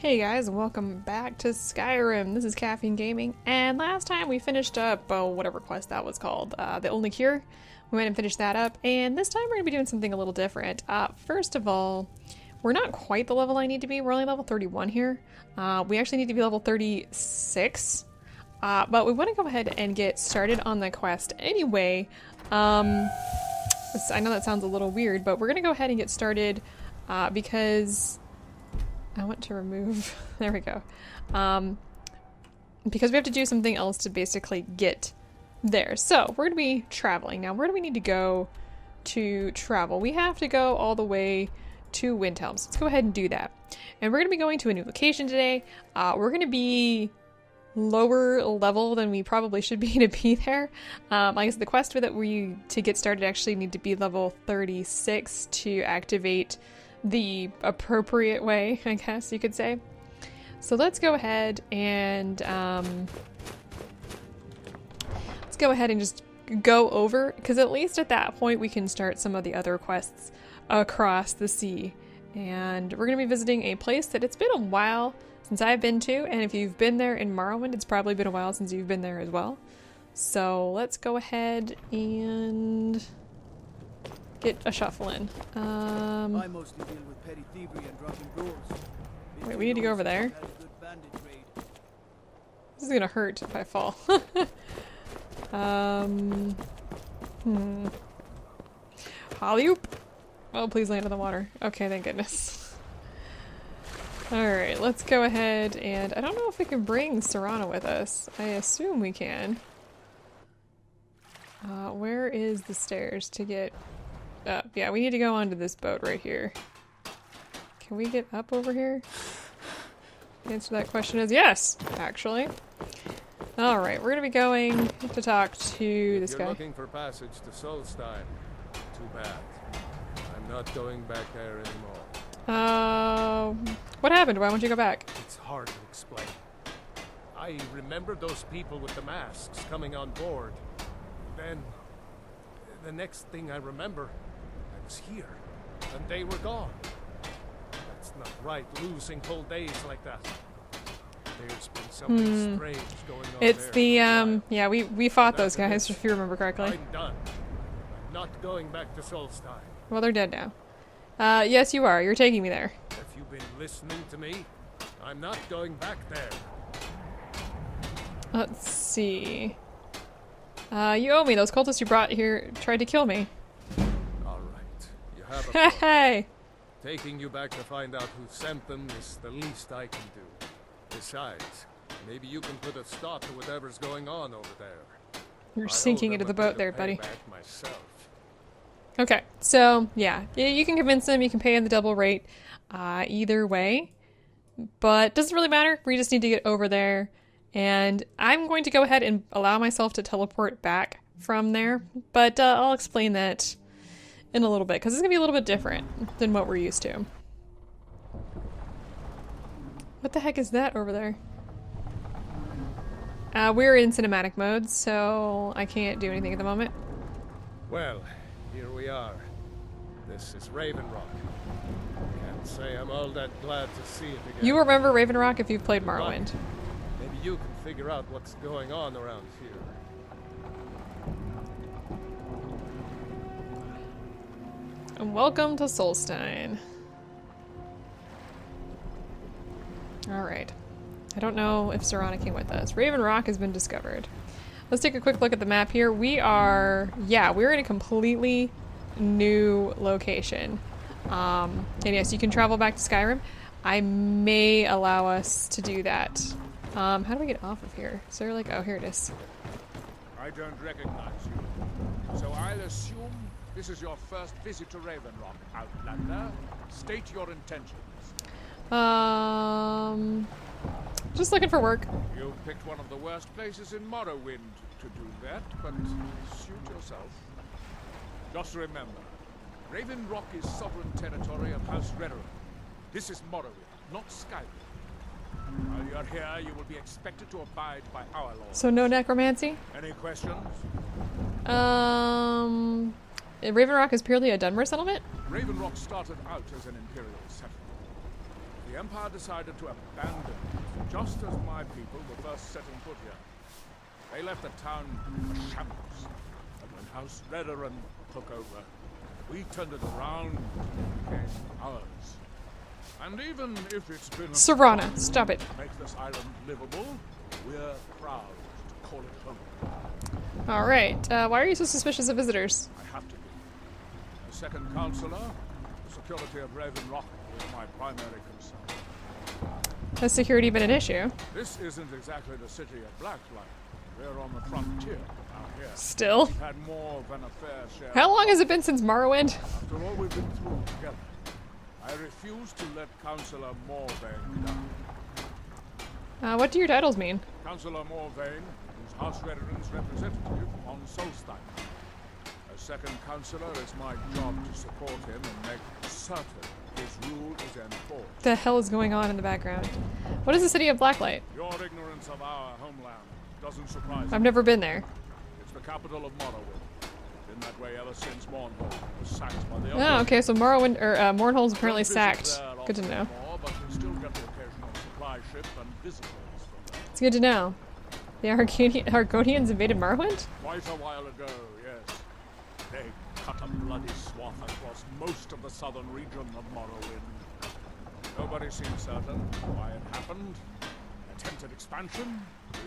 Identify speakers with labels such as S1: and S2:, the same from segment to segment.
S1: Hey guys, and welcome back to Skyrim. This is KaffeineGaming, and last time we finished up, whatever quest that was called, the Only Cure. We went and finished that up, and this time we're going to be doing something a little different. First of all, we're not quite the level I need to be. We're only level 31 here. We actually need to be level 36, but we want to go ahead and get started on the quest anyway. I know that sounds a little weird, but we're going to go ahead and get started because I want to remove, there we go, because we have to do something else to basically get there. So we're going to be traveling. Now, where do we need to go to travel? We have to go all the way to Windhelm. Let's go ahead and do that. And we're going to be going to a new location today. We're going to be lower level than we probably should be to be there. Like I said, the quest that we to get started actually need to be level 36 to activate the appropriate way, I guess you could say. So let's go ahead and just go over, because at least at that point we can start some of the other quests across the sea. And we're going to be visiting a place that it's been a while since I've been to, and if you've been there in Morrowind, it's probably been a while since you've been there as well. So let's go ahead and get a shuffle in.
S2: I mostly deal with petty thievery and drunken brewers.
S1: Wait, we need to go over there. This is gonna hurt if I fall. Holly-oop. Oh, please land in the water. Okay, thank goodness. Alright, let's go ahead and I don't know if we can bring Serana with us. I assume we can. Where is the stairs to get up? Yeah, we need to go onto this boat right here. Can we get up over here? The answer to that question is yes, actually. Alright, we're gonna be going to talk to this guy.
S3: You're looking for passage to Solstein. Too bad. I'm not going back there anymore.
S1: What happened? Why won't you go back?
S3: It's hard to explain. I remember those people with the masks coming on board. Then, the next thing I remember, I was here, and they were gone. That's not right, losing whole days like that. There's been something strange going on.
S1: It's
S3: there.
S1: yeah, we fought those guys, if you remember correctly.
S3: I'm done. I'm not going back to Solstein.
S1: Well, they're dead now. Yes, you are. You're taking me there.
S3: Have you been listening to me? I'm not going back there.
S1: Let's see. You owe me. Those cultists you brought here tried to kill me.
S3: All right. You have a point.
S1: Hey!
S3: Taking you back to find out who sent them is the least I can do. Besides, maybe you can put a stop to whatever's going on over there.
S1: You're sinking into the boat there, buddy.
S3: Myself.
S1: Okay, so yeah, you can convince them. You can pay in the double rate, either way, but it doesn't really matter. We just need to get over there, and I'm going to go ahead and allow myself to teleport back from there. But I'll explain that in a little bit, because it's gonna be a little bit different than what we're used to. What the heck is that over there? We're in cinematic mode, so I can't do anything at the moment.
S3: Well, here we are. This is Raven Rock. Can't say I'm all that glad to see it again.
S1: You remember Raven Rock if you've played Morrowind.
S3: Maybe you can figure out what's going on around here.
S1: And welcome to Solstein. Alright. I don't know if Serana came with us. Raven Rock has been discovered. Let's take a quick look at the map here. We're in a completely new location. And yes, you can travel back to Skyrim. I may allow us to do that. How do we get off of here? Is there like, oh, here it is.
S4: I don't recognize you. So I'll assume this is your first visit to Raven Rock, Outlander. State your intentions.
S1: Just looking for work.
S4: You picked one of the worst places in Morrowind to do that, but suit yourself. Just remember, Raven Rock is sovereign territory of House Redoran. This is Morrowind, not Skyrim. While you're here, you will be expected to abide by our laws.
S1: So no necromancy?
S4: Any questions?
S1: Raven Rock is purely a Dunmer settlement?
S4: Raven Rock started out as an Imperial settlement. The The Empire decided to abandon it just as my people were first setting foot here. They left the town a shambles. And when House Redoran took over, we turned it around and became ours. And even if it's been a
S1: Serana, stop it.
S4: to make this island livable, we're proud to call it home.
S1: Alright, why are you so suspicious of visitors?
S4: I have to be. As second counselor, the security of Raven Rock is my primary concern.
S1: Has security been an issue?
S4: This isn't exactly the city of Blacklight. We're on the frontier out here.
S1: Still?
S4: We've had more than a fair share.
S1: How long has it been since Morrowind?
S4: After all we've been through together, I refuse to let Councillor Morvain down.
S1: What do your titles mean?
S4: Councillor Morvain is House Redoran's representative on Solstein. As second councillor, it's my job to support him and make certain his rule is enforced.
S1: What the hell is going on in the background? What is the city of Blacklight?
S4: Your ignorance of our homeland doesn't surprise
S1: I've
S4: me.
S1: never been there.
S4: It's the capital of Morrowind. Been that way ever since Mournhold was sacked by the
S1: Oh, okay, so Morrowind, or Mournhold's apparently
S4: Don't visit
S1: sacked.
S4: there
S1: Good to
S4: often
S1: know.
S4: anymore, but we still get the occasional supply ship and visitors from there.
S1: It's good to know. The Argonians invaded Morrowind?
S4: Quite a while ago, yes. They cut a bloody swath across most of the southern region of Morrowind. Nobody seems certain why it happened. Attempted expansion,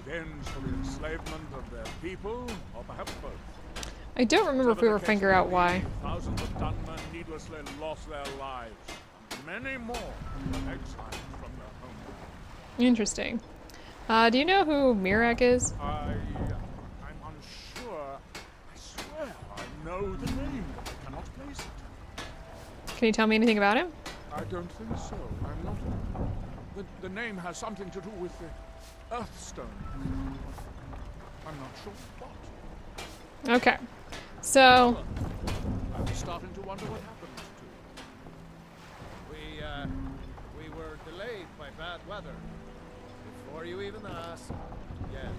S4: revenge for the enslavement of their people, or perhaps both.
S1: I don't remember if we were figuring out why.
S4: Thousands of gunmen needlessly lost their lives. Many more were exiled from their homeland.
S1: Interesting. Do you know who Mirak is?
S4: I'm unsure. I swear I know the name, but I cannot place it.
S1: Can you tell me anything about him?
S4: I don't think so. I'm not. The name has something to do with the Earthstone. I'm not sure what.
S1: Okay. So,
S4: I was starting to wonder what happened to it.
S3: We were delayed by bad weather. Before you even asked, yes,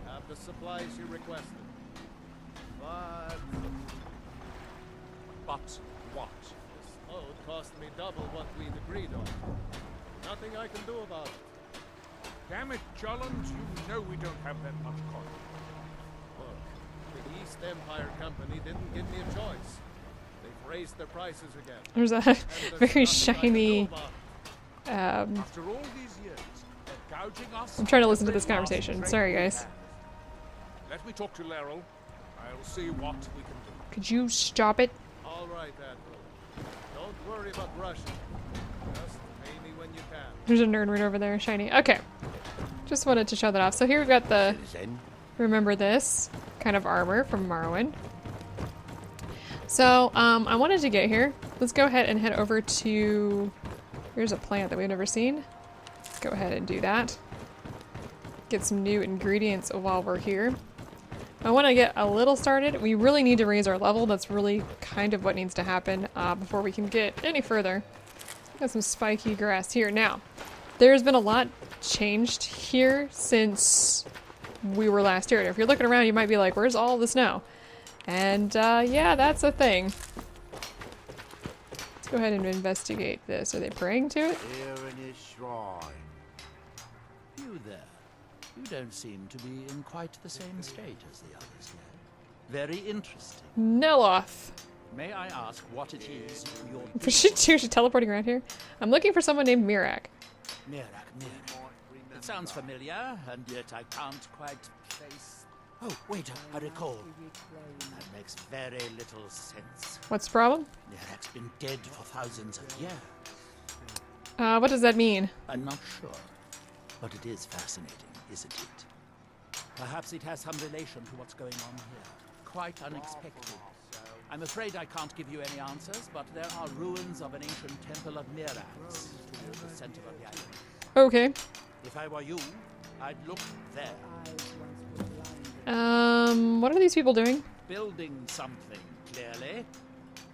S3: I have the supplies you requested. But
S4: what?
S3: this load cost me double what we'd agreed on. Nothing I can do about it.
S4: Damn it, Jolland, you know we don't have that much coin.
S3: Look, the East Empire Company didn't give me a choice. They've raised their prices again.
S1: there's a
S3: And there's
S1: very
S3: nothing I can do
S1: shiny...
S3: about it.
S4: After all these years, they're gouging us.
S1: I'm trying to listen to
S4: every
S1: this
S4: last
S1: conversation.
S4: drink
S1: Sorry,
S4: we
S1: guys.
S4: have. Let me talk to Laryl. I'll see what we can do.
S1: Could you stop it?
S3: All right, Admiral. Don't worry about Russia. Just pay me when you can.
S1: There's a nerd right over there, shiny. Okay. Just wanted to show that off. So here we've got the... Remember this kind of armor from Morrowind. So, I wanted to get here. Let's go ahead and head over to... Here's a plant that we've never seen. Let's go ahead and do that. Get some new ingredients while we're here. I want to get a little started. We really need to raise our level. That's really kind of what needs to happen before we can get any further. Got some spiky grass here. Now, there's been a lot changed here since we were last here. If you're looking around, you might be like, where's all the snow? And yeah, that's a thing. Let's go ahead and investigate this. Are they praying to it?
S5: Here in his shrine. You there. You don't seem to be in quite the same state as the others here. Very interesting.
S1: Neloth.
S5: May I ask what it is you're
S1: For shit too, she's teleporting around here. I'm looking for someone named Mirak.
S5: Mirak. It sounds familiar, and yet I can't quite place... Oh, wait, I recall. That makes very little sense.
S1: What's the problem?
S5: Mirak's been dead for thousands of years.
S1: What does that mean?
S5: I'm not sure, but it is fascinating, isn't it? Perhaps it has some relation to what's going on here. Quite unexpected. I'm afraid I can't give you any answers, but there are ruins of an ancient temple of Miraks towards the center of the island.
S1: Okay.
S5: If I were you, I'd look there.
S1: What are these people doing?
S5: Building something, clearly.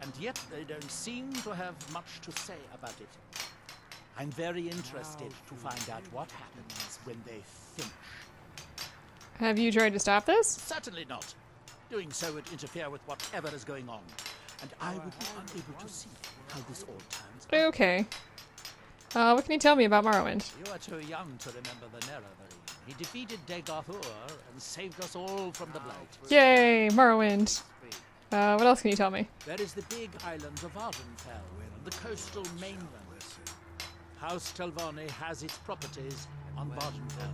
S5: And yet they don't seem to have much to say about it. I'm very interested to find out what happens when they finish.
S1: Have you tried to stop this?
S5: Certainly not. Doing so would interfere with whatever is going on. And I would be unable to see how this all turns out.
S1: Okay. What can you tell me about Morrowind?
S5: You are too young to remember the Nerevarine. He defeated Dagorhur and saved us all from the Blight.
S1: Yay, Morrowind. What else can you tell me?
S5: There is the big island of Ardenfell and the coastal mainland. House Telvanni has its properties on Ardenfell.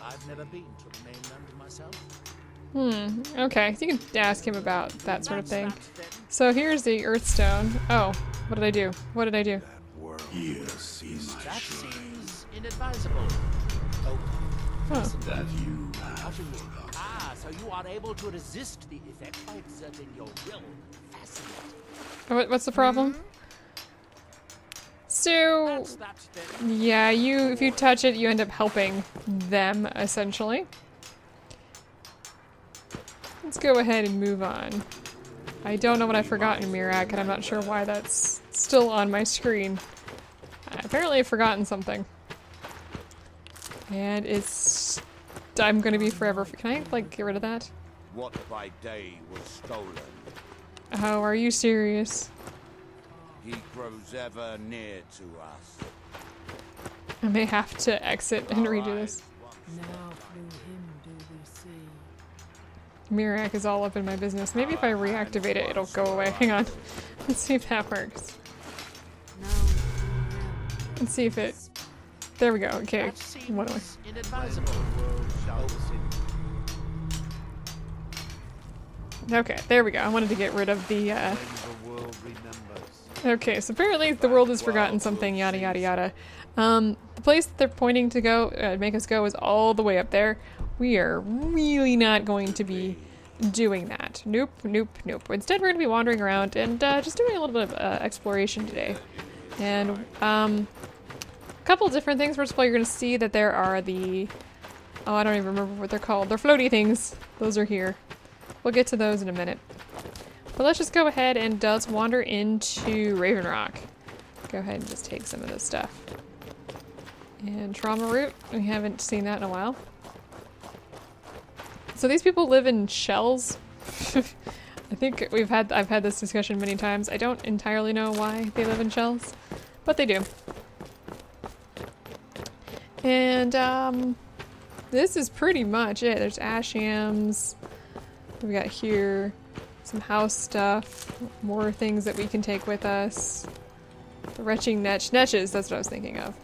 S5: I've never been to the mainland myself.
S1: Okay, so you can ask him about that sort of thing. So here's the Earthstone. Oh, what did I do? What did I do?
S5: That seems inadvisable. Oh,
S6: That you have
S5: so you are able to resist the effect by exerting your will. Fascinating.
S1: What's the problem? So,
S5: That's that then.
S1: yeah, if you touch it, you end up helping them, essentially. Let's go ahead and move on. I don't know what I've forgotten, Mirak, and I'm not sure why that's still on my screen. Apparently I've forgotten something. And I'm gonna be forever. Can I, like, get rid of that?
S7: What by day was stolen,
S1: Oh, are you serious?
S7: he grows ever near to us.
S1: I may have to exit and redo this.
S8: Now through him do we see.
S1: Mirak is all up in my business. Maybe if I reactivate it, it'll go away. Hang on. Let's see if that works.
S8: Now through him.
S1: Let's see if it... There we go. Okay.
S5: That
S1: What do I...
S5: seems inadvisable.
S1: Okay, there we go. I wanted to get rid of the, Okay, so apparently the world has forgotten something, yada yada yada. The place that they're pointing to go, make us go, is all the way up there. We are really not going to be doing that. Nope, nope, nope. Instead, we're going to be wandering around and just doing a little bit of exploration today. And a couple different things. First of all, you're going to see that there are the... Oh, I don't even remember what they're called. They're floaty things. Those are here. We'll get to those in a minute. But let's just go ahead and let's wander into Raven Rock. Go ahead and just take some of this stuff. And trauma root. We haven't seen that in a while. So these people live in shells. I think I've had this discussion many times. I don't entirely know why they live in shells, but they do. And this is pretty much it. There's ash yams. We got here some house stuff, more things that we can take with us. The retching netches, that's what I was thinking of.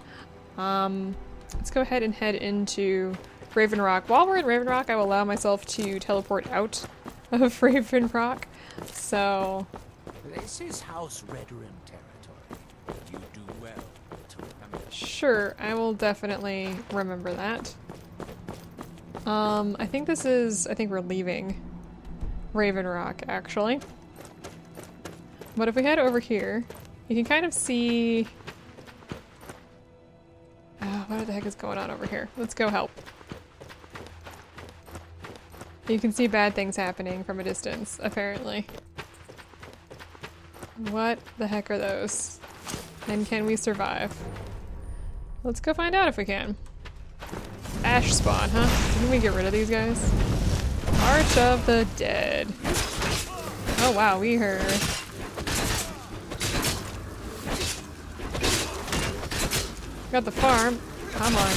S1: Let's go ahead and head into Raven Rock. While we're in Raven Rock, I will allow myself to teleport out of Raven Rock. So...
S5: This is House Redoran territory. You do well to remember.
S1: Sure, I will definitely remember that. I think we're leaving Raven Rock, actually. But if we head over here, you can kind of see... what the heck is going on over here? Let's go help. You can see bad things happening from a distance, apparently. What the heck are those? And can we survive? Let's go find out if we can. Ash spawn, huh? Can we get rid of these guys? March of the Dead. Oh wow, we heard. Got the farm. Come on.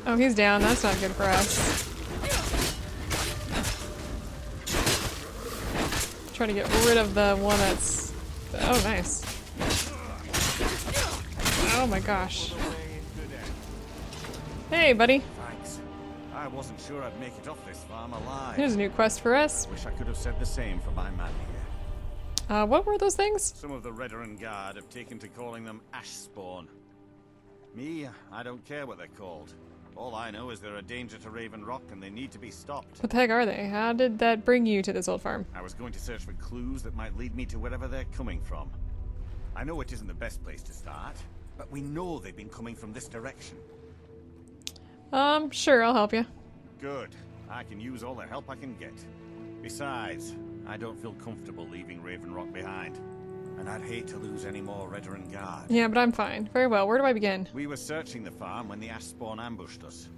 S1: Oh, he's down. That's not good for us. Trying to get rid of the one that's... Oh, nice. Oh my gosh. Hey, buddy.
S9: Thanks. I wasn't sure I'd make it off this farm alive.
S1: Here's a new quest for us.
S9: Wish I could have said the same for my man here.
S1: What were those things?
S9: Some of the Redoran Guard have taken to calling them ash spawn. Me, I don't care what they're called. All I know is they're a danger to Raven Rock and they need to be stopped.
S1: What the heck are they? How did that bring you to this old farm?
S9: I was going to search for clues that might lead me to wherever they're coming from. I know it isn't the best place to start, but we know they've been coming from this direction.
S1: Sure, I'll help you.
S9: Good. I can use all the help I can get. Besides, I don't feel comfortable leaving Raven Rock behind. And I'd hate to lose any more Redoran Guard.
S1: Yeah, but I'm fine. Very well. Where do I begin?
S9: We were searching the farm when the ash spawn ambushed us.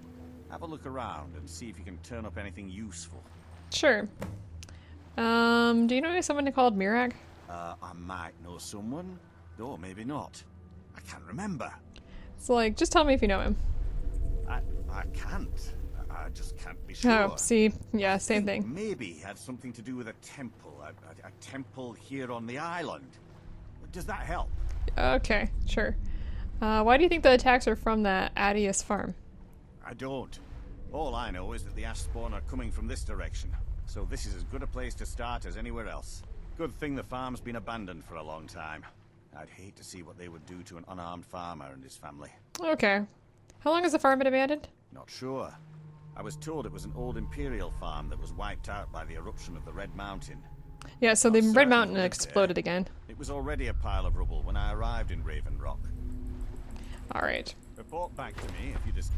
S9: Have a look around and see if you can turn up anything useful.
S1: Sure. Do you know someone called Mirak?
S9: I might know someone, or maybe not. I can't remember.
S1: It's like, just tell me if you know him.
S9: I can't. I just can't be sure.
S1: Oh, see? Yeah, same
S9: Think
S1: thing.
S9: maybe it had something to do with a temple. A temple here on the island. Does that help?
S1: Okay, sure. Why do you think the attacks are from the Adius farm?
S9: I don't. All I know is that the Ashspawn are coming from this direction. So this is as good a place to start as anywhere else. Good thing the farm's been abandoned for a long time. I'd hate to see what they would do to an unarmed farmer and his family.
S1: Okay. How long has the farm been abandoned?
S9: Not sure. I was told it was an old Imperial farm that was wiped out by the eruption of the Red Mountain.
S1: Yeah, so
S9: Not
S1: the Red
S9: certain
S1: Mountain
S9: who lived
S1: exploded
S9: there.
S1: again.
S9: It was already a pile of rubble when I arrived in Raven Rock.
S1: Alright.
S9: Report back to me if you just...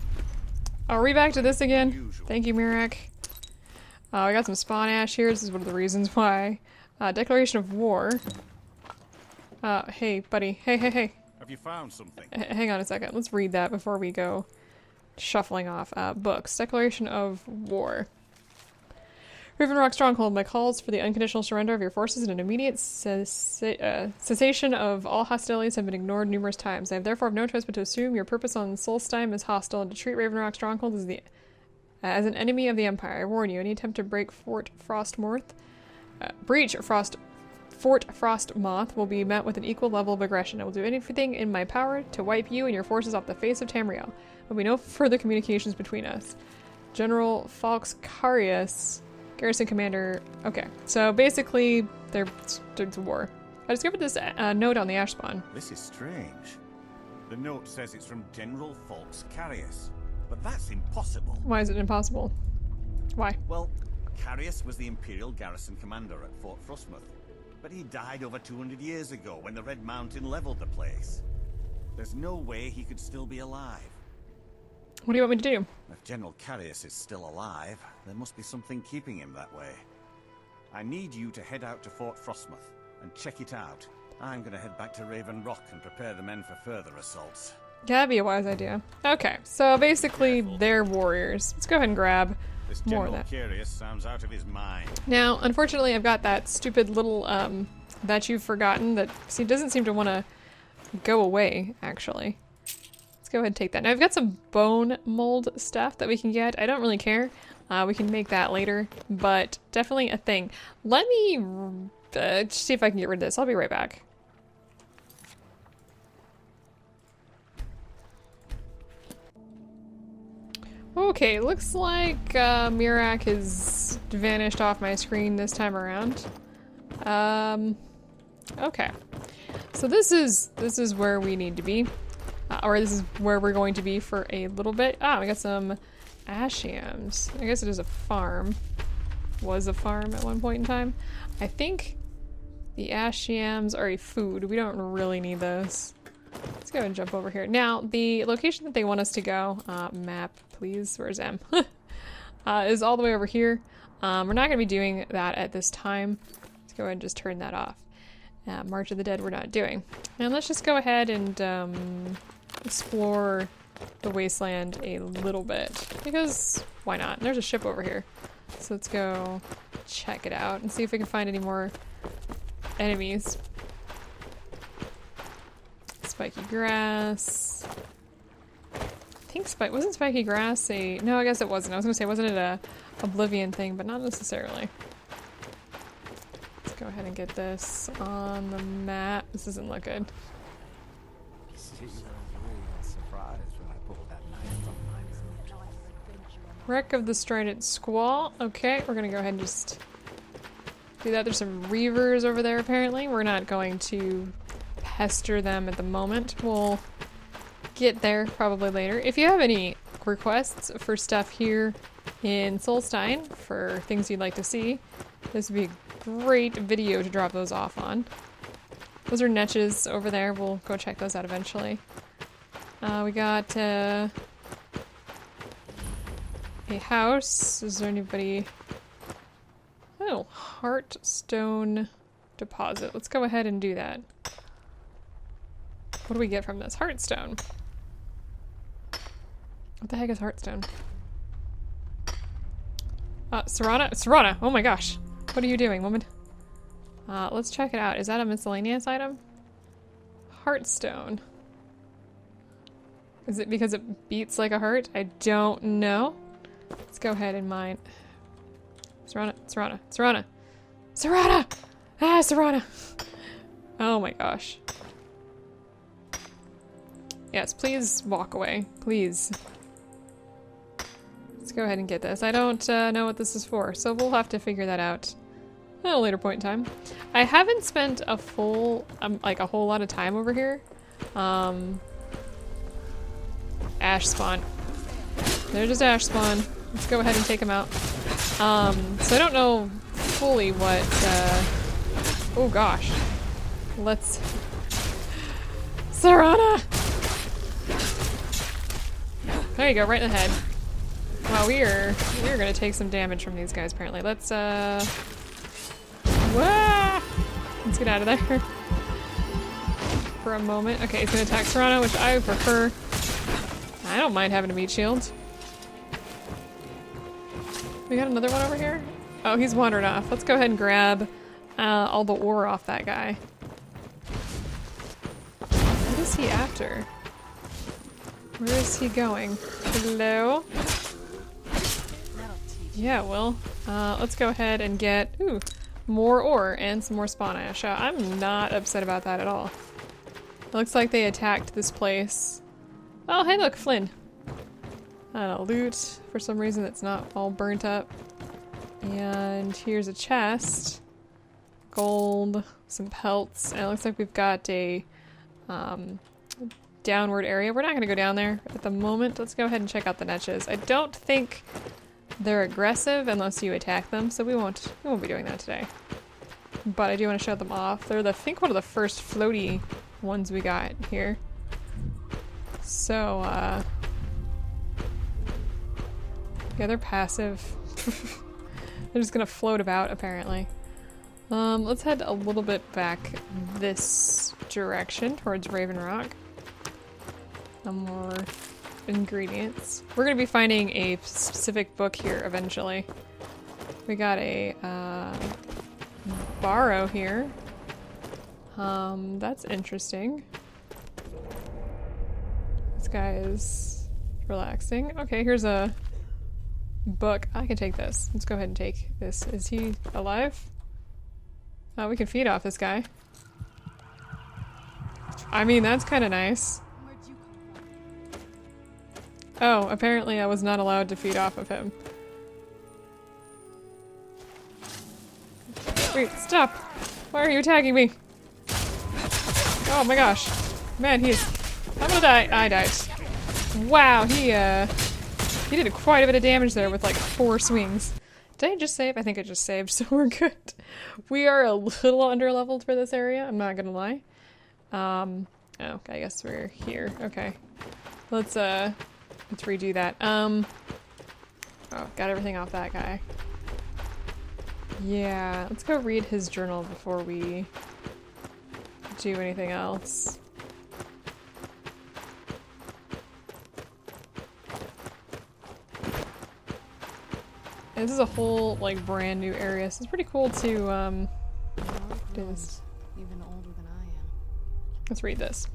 S1: Are we back to this again?
S9: Usual.
S1: Thank you, Mirak. We got some spawn ash here. This is one of the reasons why. Declaration of war. Hey, buddy. Hey.
S9: Have you found something?
S1: Hang on a second. Let's read that before we go shuffling off. Books. Declaration of war. Raven Rock Stronghold. My calls for the unconditional surrender of your forces and an immediate cessation of all hostilities have been ignored numerous times. I have therefore no choice but to assume your purpose on Solstheim is hostile and to treat Raven Rock Stronghold as an enemy of the Empire. I warn you, any attempt to break Fort Frostmoth will be met with an equal level of aggression. I will do anything in my power to wipe you and your forces off the face of Tamriel. There will be no further communications between us. General Falx Carius, Garrison Commander. Okay, so basically, there's war. I discovered this note on the ash spawn.
S9: This is strange. The note says it's from General Falx Carius, but that's impossible.
S1: Why is it impossible? Why?
S9: Well, Carius was the Imperial garrison commander at Fort Frostmoth, but he died over 200 years ago when the Red Mountain leveled the place. There's no way he could still be alive.
S1: What do you want me to do?
S9: If General Carius is still alive, there must be something keeping him that way. I need you to head out to Fort Frostmoth and check it out. I'm gonna head back to Raven Rock and prepare the men for further assaults.
S1: That'd be a wise idea. Okay, so basically they're warriors. Let's go ahead and grab
S9: This
S1: more of
S9: General
S1: that.
S9: Carius sounds out of his mind.
S1: Now, unfortunately, I've got that stupid little, that you've forgotten that doesn't seem to want to go away, actually. Let's go ahead and take that. Now, I've got some bone mold stuff that we can get. I don't really care. We can make that later, but definitely a thing. Let me see if I can get rid of this. I'll be right back. Okay, looks like Mirak has vanished off my screen this time around. Okay. So this is where we need to be. Or this is where we're going to be for a little bit. Ah, we got some ash yams. I guess it is a farm. Was a farm at one point in time. I think the ash yams are a food. We don't really need those. Let's go and jump over here. Now, the location that they want us to go, map, please, where's M? Is all the way over here. We're not going to be doing that at this time. Let's go ahead and just turn that off. March of the Dead we're not doing. And let's just go ahead and explore the wasteland a little bit. Because, why not? There's a ship over here. So let's go check it out and see if we can find any more enemies. Spiky grass. I think wasn't spiky grass a... No, I guess it wasn't. I was gonna say, wasn't it a Oblivion thing, but not necessarily. Let's go ahead and get this on the map. This doesn't look good. Wreck of the Strident Squall. Okay, we're gonna go ahead and just do that. There's some reavers over there apparently. We're not going to pester them at the moment. We'll get there probably later. If you have any requests for stuff here in Solstheim for things you'd like to see, this would be a great video to drop those off on. Those are niches over there. We'll go check those out eventually. We got a house. Is there anybody? Oh, Heartstone deposit. Let's go ahead and do that. What do we get from this? Heartstone. What the heck is Heartstone? Serana? Serana! Oh my gosh. What are you doing, woman? Let's check it out. Is that a miscellaneous item? Heartstone. Is it because it beats like a heart? I don't know. Let's go ahead and mine. Serana, Serana, Serana! Serana! Ah, Serana! Oh my gosh. Yes, please walk away. Please. Let's go ahead and get this. I don't know what this is for, so we'll have to figure that out at a later point in time. I haven't spent a full, like a whole lot of time over here. Ash spawn. They're just ash spawn. Let's go ahead and take them out. So I don't know fully what, oh gosh. Let's... Serana! There you go, right in the head. Wow, we're gonna take some damage from these guys apparently. Let's, wah! Let's get out of there. For a moment. Okay, he's gonna attack Serana, which I prefer. I don't mind having a meat shield. We got another one over here? Oh, he's wandered off. Let's go ahead and grab all the ore off that guy. What is he after? Where is he going? Hello? Yeah, well, let's go ahead and get, ooh, more ore and some more spawn ash. I'm not upset about that at all. It looks like they attacked this place. Oh, hey look, Flynn. Loot. For some reason it's not all burnt up. And here's a chest. Gold, some pelts, and it looks like we've got a downward area. We're not going to go down there at the moment. Let's go ahead and check out the niches. I don't think they're aggressive unless you attack them, so we won't be doing that today. But I do want to show them off. They're I think one of the first floaty ones we got here. So, yeah, they're passive. They're just gonna float about, apparently. Let's head a little bit back this direction towards Raven Rock. Some more ingredients. We're gonna be finding a specific book here eventually. We got a barrow here. That's interesting. This guy is relaxing. Okay, here's a book. I can take this. Let's go ahead and take this. Is he alive? Oh, we can feed off this guy. I mean, that's kind of nice. Oh, apparently I was not allowed to feed off of him. Wait, stop! Why are you attacking me? Oh my gosh. Man, I'm gonna die. I died. Wow, he did quite a bit of damage there with like 4 swings. Did I just save? I think I just saved, so we're good. We are a little under-leveled for this area, I'm not gonna lie. Oh, I guess we're here. Okay. Let's redo that. Oh, got everything off that guy. Yeah, let's go read his journal before we do anything else. And this is a whole, like, brand new area, so it's pretty cool to, do this.
S8: Even older than I am.
S1: Let's read this.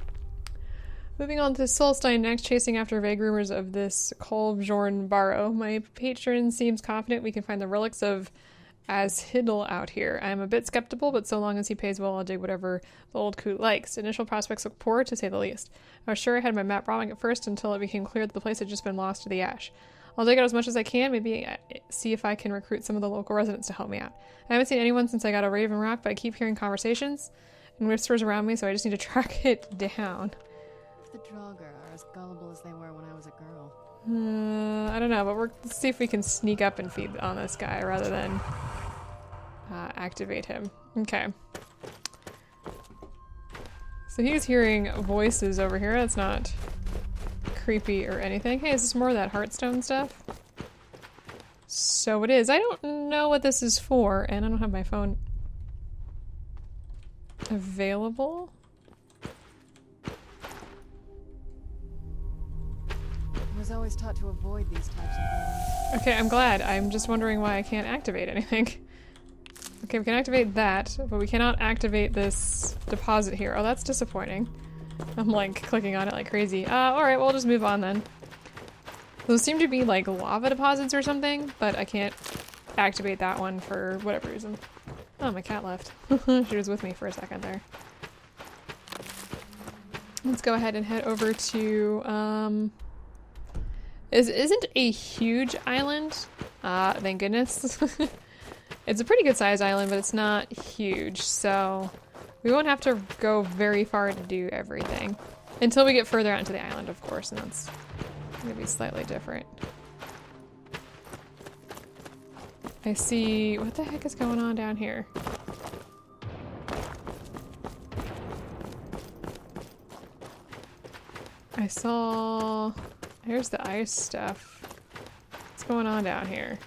S1: Moving on to Solstein next, chasing after vague rumors of this Kolbjorn Barrow. My patron seems confident we can find the relics of Ashiddle out here. I am a bit skeptical, but so long as he pays well, I'll dig whatever the old coot likes. Initial prospects look poor, to say the least. I was sure I had my map wrong at first until it became clear that the place had just been lost to the ash. I'll dig out as much as I can, maybe see if I can recruit some of the local residents to help me out. I haven't seen anyone since I got a Raven Rock, but I keep hearing conversations and whispers around me, so I just need to track it down.
S8: The Draugr are as gullible as they were when I was a girl.
S1: I don't know, but let's see if we can sneak up and feed on this guy rather than activate him. Okay. So he's hearing voices over here. That's not creepy or anything. Hey, is this more of that Heartstone stuff? So it is. I don't know what this is for, and I don't have my phone available.
S8: I was always taught to avoid these types of things.
S1: Okay, I'm glad. I'm just wondering why I can't activate anything. Okay, we can activate that, but we cannot activate this deposit here. Oh, that's disappointing. I'm like clicking on it like crazy. Alright, we'll just move on then. Those seem to be like lava deposits or something, but I can't activate that one for whatever reason. Oh, my cat left. She was with me for a second there. Let's go ahead and head over to, isn't a huge island. Thank goodness. It's a pretty good sized island, but it's not huge, so we won't have to go very far to do everything. Until we get further out into the island, of course, and that's gonna be slightly different. I see, what the heck is going on down here? I saw, there's the ice stuff. What's going on down here?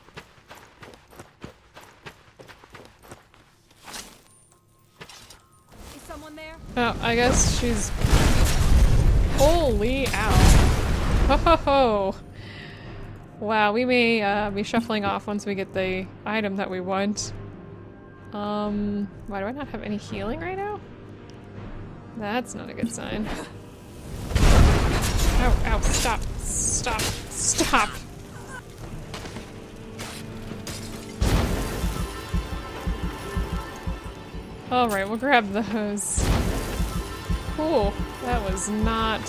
S8: Is someone there?
S1: Oh, I guess she's, holy ow. Ho ho ho! Wow, we may be shuffling off once we get the item that we want. Why do I not have any healing right now? That's not a good sign. Ow, ow, stop, stop, stop! Alright, we'll grab those. Cool, that was not...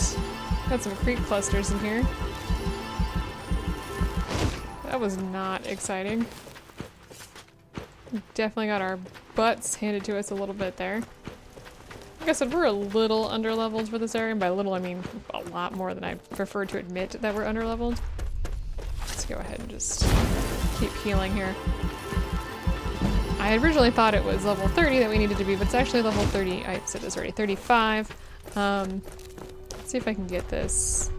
S1: Got some creep clusters in here. That was not exciting. Definitely got our butts handed to us a little bit there. Like I said, we're a little underleveled for this area, and by little I mean a lot more than I prefer to admit that we're underleveled. Let's go ahead and just keep healing here. I originally thought it was level 30 that we needed to be, but it's actually level 30, I said this already, 35. Let's see if I can get this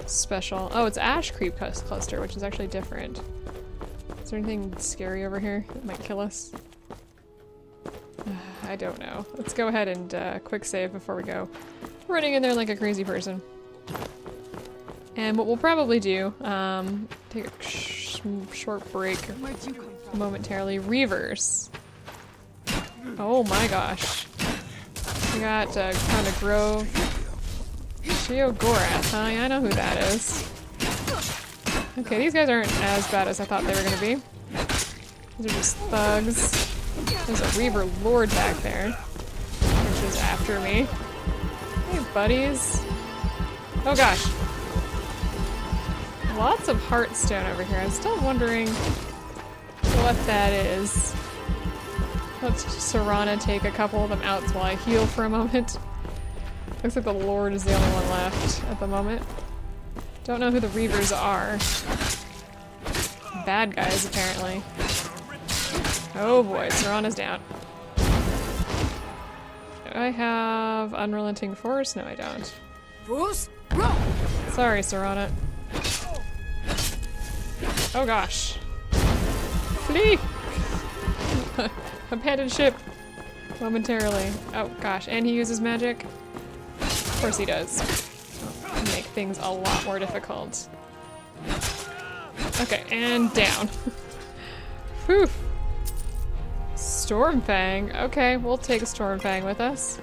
S1: special. Oh, it's Ash Creep Cluster, which is actually different. Is there anything scary over here that might kill us? I don't know. Let's go ahead and quick save before we go running in there like a crazy person. And what we'll probably do, take a short break momentarily. Reavers. Oh my gosh. We got kind of Grove. Sheogorath, huh? Yeah, I know who that is. Okay, these guys aren't as bad as I thought they were gonna be. These are just thugs. There's a Reaver Lord back there, which is after me. Hey, buddies. Oh gosh. Lots of Heartstone over here. I'm still wondering what that is. Let's Serana take a couple of them out while I heal for a moment. Looks like the Lord is the only one left at the moment. Don't know who the Reavers are. Bad guys, apparently. Oh boy, Serana's down. Do I have Unrelenting Force? No, I don't. Sorry, Serana. Oh gosh. Flee! Abandoned ship. Momentarily. Oh gosh, and he uses magic? Of course he does. Make things a lot more difficult. Okay, and down. Whew. Stormfang. Okay, we'll take Stormfang with us.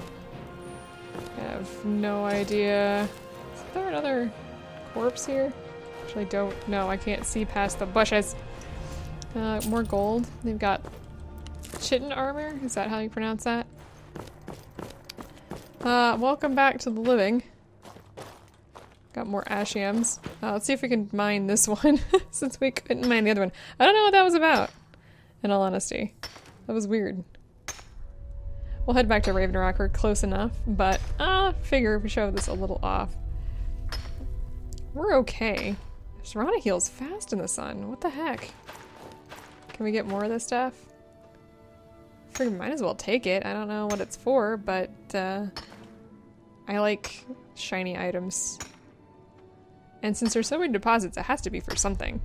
S1: I have no idea. Is there another corpse here? Actually, don't know. I can't see past the bushes. More gold. They've got chitin armor. Is that how you pronounce that? Welcome back to the living. Got more ashiums. Let's see if we can mine this one, since we couldn't mine the other one. I don't know what that was about, in all honesty. That was weird. We'll head back to Raven Rock. We're close enough, but figure if we show this a little off. We're okay. Serana heals fast in the sun. What the heck? Can we get more of this stuff? Figure might as well take it. I don't know what it's for, but I like shiny items. And since there's so many deposits, it has to be for something.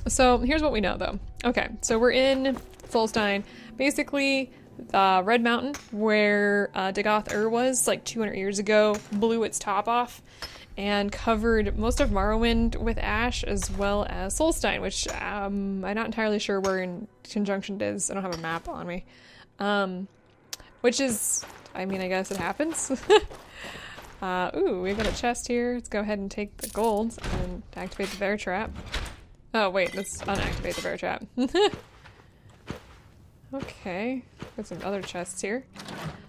S1: So here's what we know though. Okay, so we're in Solstein. Basically, Red Mountain, where Dagoth Ur was like 200 years ago, blew its top off. and covered most of Morrowind with ash as well as Solstein, which I'm not entirely sure where in conjunction it is. I don't have a map on me. Which is, I mean, I guess it happens. Ooh, we've got a chest here. Let's go ahead and take the gold and activate the bear trap. Oh wait, let's unactivate the bear trap. Okay, got some other chests here.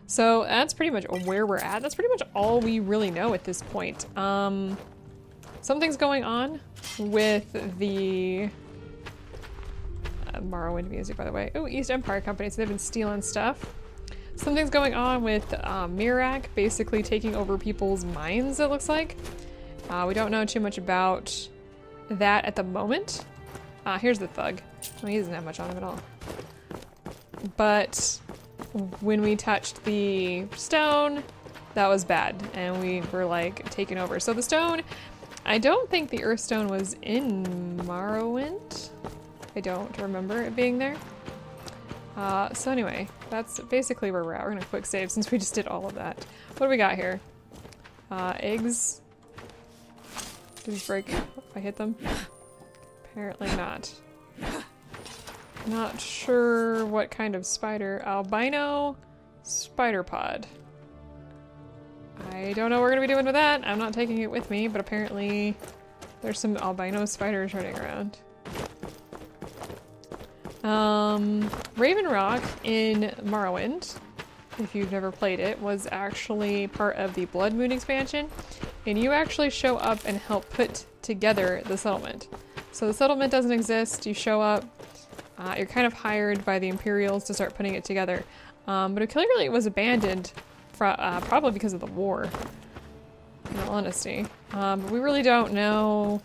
S1: So that's pretty much where we're at. That's pretty much all we really know at this point. Something's going on with the Morrowind music, by the way. Oh, East Empire Company, so they've been stealing stuff. Something's going on with Mirac basically taking over people's minds, it looks like. We don't know too much about that at the moment. Here's the thug. Well, he doesn't have much on him at all. But when we touched the stone, that was bad, and we were like taken over. So the stone, I don't think the Earth Stone was in Morrowind. I don't remember it being there. So anyway, that's basically where we're at. We're gonna quick save since we just did all of that. What do we got here? Eggs. Do these break if I hit them? Apparently not. Not sure what kind of spider. Albino spider pod. I don't know what we're gonna be doing with that. I'm not taking it with me, but apparently there's some albino spiders running around. Raven Rock in Morrowind, if you've never played it, was actually part of the Blood Moon expansion, and you actually show up and help put together the settlement. So the settlement doesn't exist, you show up, you're kind of hired by the Imperials to start putting it together. But it clearly was abandoned probably because of the war, in all honesty. But we really don't know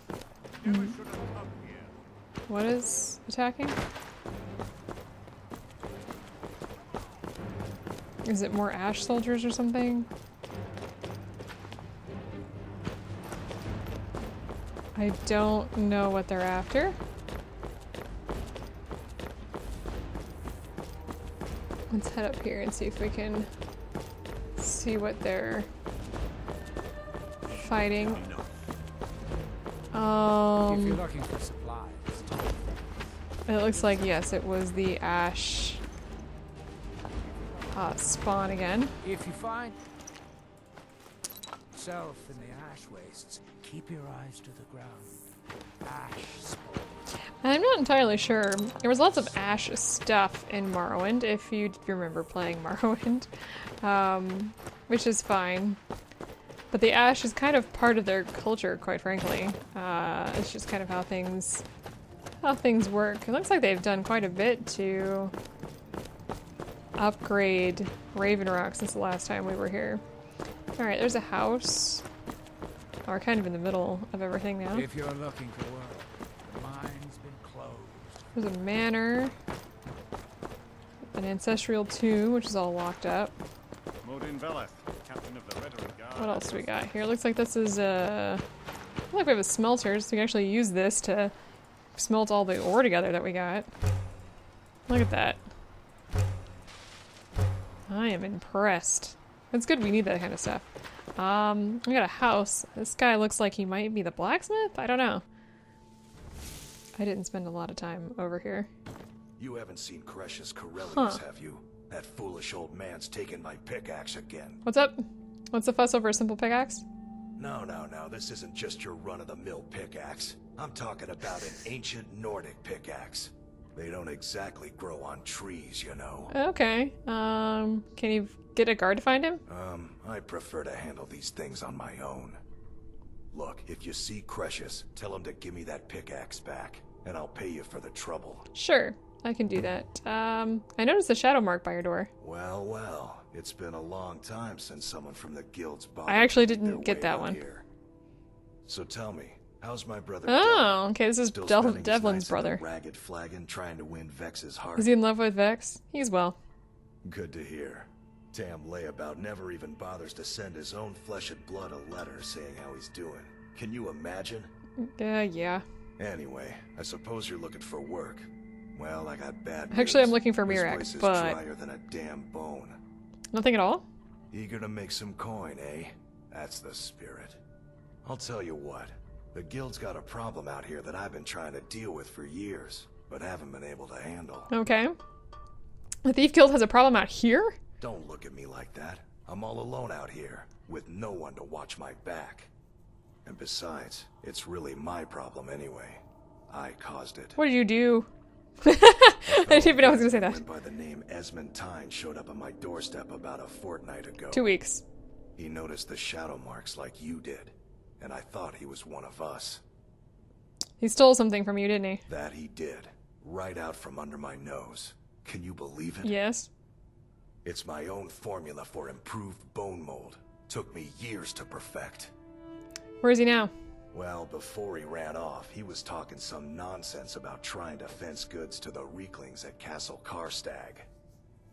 S1: what is attacking. Is it more ash soldiers or something? I don't know what they're after. Let's head up here and see if we can see what they're fighting.
S5: If you're looking for supplies,
S1: it looks like, yes, it was the ash spawn again.
S5: if you find yourself in the ash wastes, keep your eyes to the ground. Ash spawn.
S1: I'm not entirely sure. There was lots of ash stuff in Morrowind, if you remember playing Morrowind, which is fine. But the ash is kind of part of their culture, quite frankly. It's just kind of how things work. It looks like they've done quite a bit to upgrade Raven Rock since the last time we were here. Alright, there's a house. Oh, we're kind of in the middle of everything now.
S5: If you're looking for work, the mine's been closed.
S1: There's a manor. An ancestral tomb, which is all locked up.
S9: Modin Veleth, captain of the Rhetoric Guard.
S1: What else do we got here? Looks like this is I feel like we have a smelter, so we can actually use this to smelt all the ore together that we got. Look at that. I am impressed. It's good we need that kind of stuff. We got a house. This guy looks like he might be the blacksmith? I don't know. I didn't spend a lot of time over here.
S10: You haven't seen Cresh's Corellius, have you? That foolish old man's taken my pickaxe again.
S1: What's up? What's the fuss over a simple pickaxe?
S10: No, this isn't just your run-of-the-mill pickaxe. I'm talking about an ancient Nordic pickaxe. They don't exactly grow on trees, you know.
S1: Okay. Can you get a guard to find him?
S10: I prefer to handle these things on my own. Look, if you see Creshus, tell him to give me that pickaxe back, and I'll pay you for the trouble.
S1: Sure, I can do that. I noticed a shadow mark by your door.
S10: Well, it's been a long time since someone from the guild's bothered.
S1: I actually
S10: to make
S1: didn't
S10: their
S1: get
S10: way
S1: that
S10: out
S1: one.
S10: Here. So tell me, how's my brother?
S1: Oh, okay, this is
S10: Still spending his
S1: Devlin's
S10: nights in the
S1: brother.
S10: ragged flagon trying to win Vex's heart.
S1: Is he in love with Vex? He's well.
S10: Good to hear. Tam Layabout never even bothers to send his own flesh and blood a letter saying how he's doing. Can you imagine?
S1: Yeah.
S10: Anyway, I suppose you're looking for work. Well, I got bad news.
S1: Actually, I'm looking for
S10: This
S1: Mirac,
S10: place is
S1: but...
S10: drier than a damn bone.
S1: Nothing at all?
S10: Eager to make some coin, eh? That's the spirit. I'll tell you what. The guild's got a problem out here that I've been trying to deal with for years, but haven't been able to handle.
S1: Okay. The Thief Guild has a problem out here?
S10: Don't look at me like that. I'm all alone out here, with no one to watch my back. And besides, it's really my problem anyway. I caused it.
S1: What did you do? I didn't even know I was gonna say that.
S10: A by the name Esmond Tyne showed up on my doorstep about a fortnight ago.
S1: 2 weeks.
S10: He noticed the shadow marks like you did, and I thought he was one of us.
S1: He stole something from you, didn't he?
S10: That he did, right out from under my nose. Can you believe it?
S1: Yes.
S10: It's my own formula for improved bone mold. Took me years to perfect.
S1: Where is he now?
S10: Well, before he ran off, he was talking some nonsense about trying to fence goods to the Reeklings at Castle Karstag.